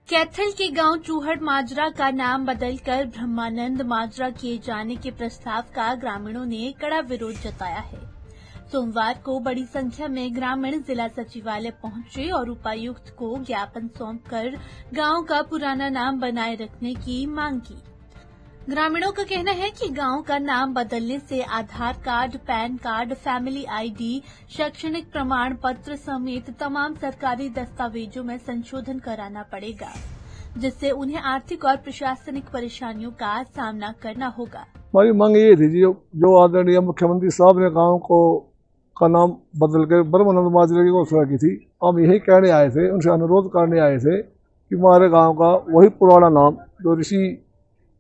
कैथल के गांव चूहड़ माजरा का नाम बदलकर ब्रह्मानंद माजरा किए जाने के प्रस्ताव का ग्रामीणों ने कड़ा विरोध जताया है। सोमवार को बड़ी संख्या में ग्रामीण जिला सचिवालय पहुंचे और उपायुक्त को ज्ञापन सौंपकर गांव का पुराना नाम बनाए रखने की मांग की। ग्रामीणों का कहना है कि गांव का नाम बदलने से Aadhaar card, PAN card, family ID, शैक्षणिक प्रमाण पत्र समेत तमाम सरकारी दस्तावेजों में संशोधन कराना पड़ेगा, जिससे उन्हें आर्थिक और प्रशासनिक परेशानियों का सामना करना होगा। हमारी मांग ये थी जो आदरणीय मुख्यमंत्री साहब ने गांव का नाम बदलकर ब्रह्मानंद माजरा की घोषणा की थी। हम यही कहने आए थे, उनसे अनुरोध करने आए थे कि हमारे गाँव का वही पुराना नाम जो ऋषि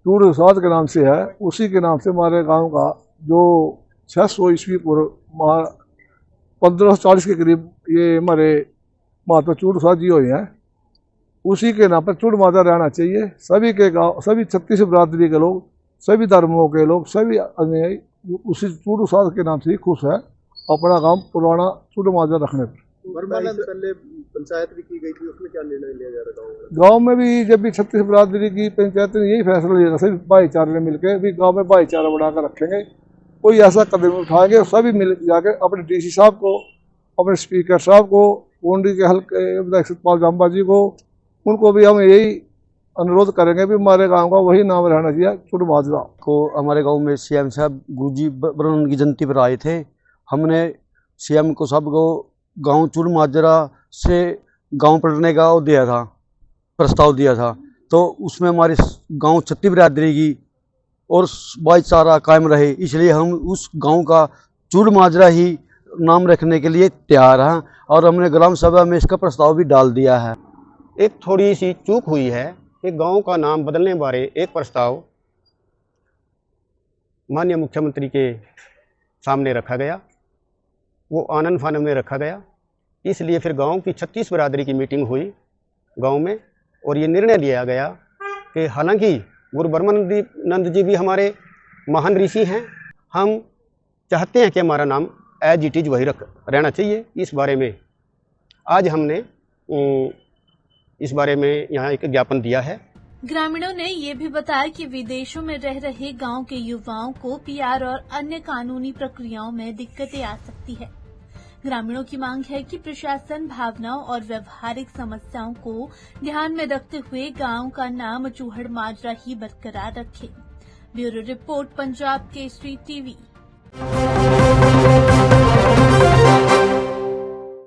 चूड़ प्रसाद के नाम से है, उसी के नाम से हमारे गांव का जो 600 ईस्वी पूर्व 1540 के करीब ये हमारे महात्मा चूड़ प्रसाद जी हुए हैं, उसी के नाम पर चूड़ माता रहना चाहिए। सभी के गांव, सभी 36 बिरादरी के लोग, सभी धर्मों के लोग, सभी उसी चूड़ प्रसाद के नाम से ही खुश है अपना गांव पुराना चूड़ माता रखने पर। पहले पंचायत भी की गई थी, उसमें क्या निर्णय लिया जा रहा है? गांव में भी जब भी 36 बिरादरी की पंचायत ने यही फैसला लिया था, सभी भाईचारे ने मिलकर भी गांव में भाईचारा बढ़ाकर रखेंगे। कोई ऐसा कदम उठाएंगे, सभी मिल जाकर अपने डीसी साहब को, अपने स्पीकर साहब को, गोंडी के हल्के विधायक सतपाल जाम्बा जी को, उनको भी हम यही अनुरोध करेंगे भी हमारे गाँव का वही नाम रहना चाहिए चूड़ माजरा। को हमारे गाँव में सीएम साहब गुरुजी ब्रह्मानंद की जयंती पर आए थे। हमने सीएम को सबको गांव चूड़ माजरा से गांव पलटने का वो दिया था, प्रस्ताव दिया था। तो उसमें हमारे गांव 36 बिरादरी की और भाईचारा कायम रहे, इसलिए हम उस गांव का चूड़ माजरा ही नाम रखने के लिए तैयार हैं और हमने ग्राम सभा में इसका प्रस्ताव भी डाल दिया है। एक थोड़ी सी चूक हुई है कि गांव का नाम बदलने बारे एक प्रस्ताव माननीय मुख्यमंत्री के सामने रखा गया, वो आनन फानन में रखा गया। इसलिए फिर गांव की 36 बिरादरी की मीटिंग हुई गांव में और ये निर्णय लिया गया कि हालांकि गुरु ब्रह्मानंद जी भी हमारे महान ऋषि हैं, हम चाहते हैं कि हमारा नाम एज इट इज वही रहना चाहिए। इस बारे में आज हमने इस बारे में यहाँ एक ज्ञापन दिया है। ग्रामीणों ने ये भी बताया कि विदेशों में रह रहे गांव के युवाओं को पीआर और अन्य कानूनी प्रक्रियाओं में दिक्कतें आ सकती है। ग्रामीणों की मांग है कि प्रशासन भावनाओं और व्यवहारिक समस्याओं को ध्यान में रखते हुए गांव का नाम चूहड़ माजरा ही बरकरार रखे। Bureau report, Punjab Kesari TV.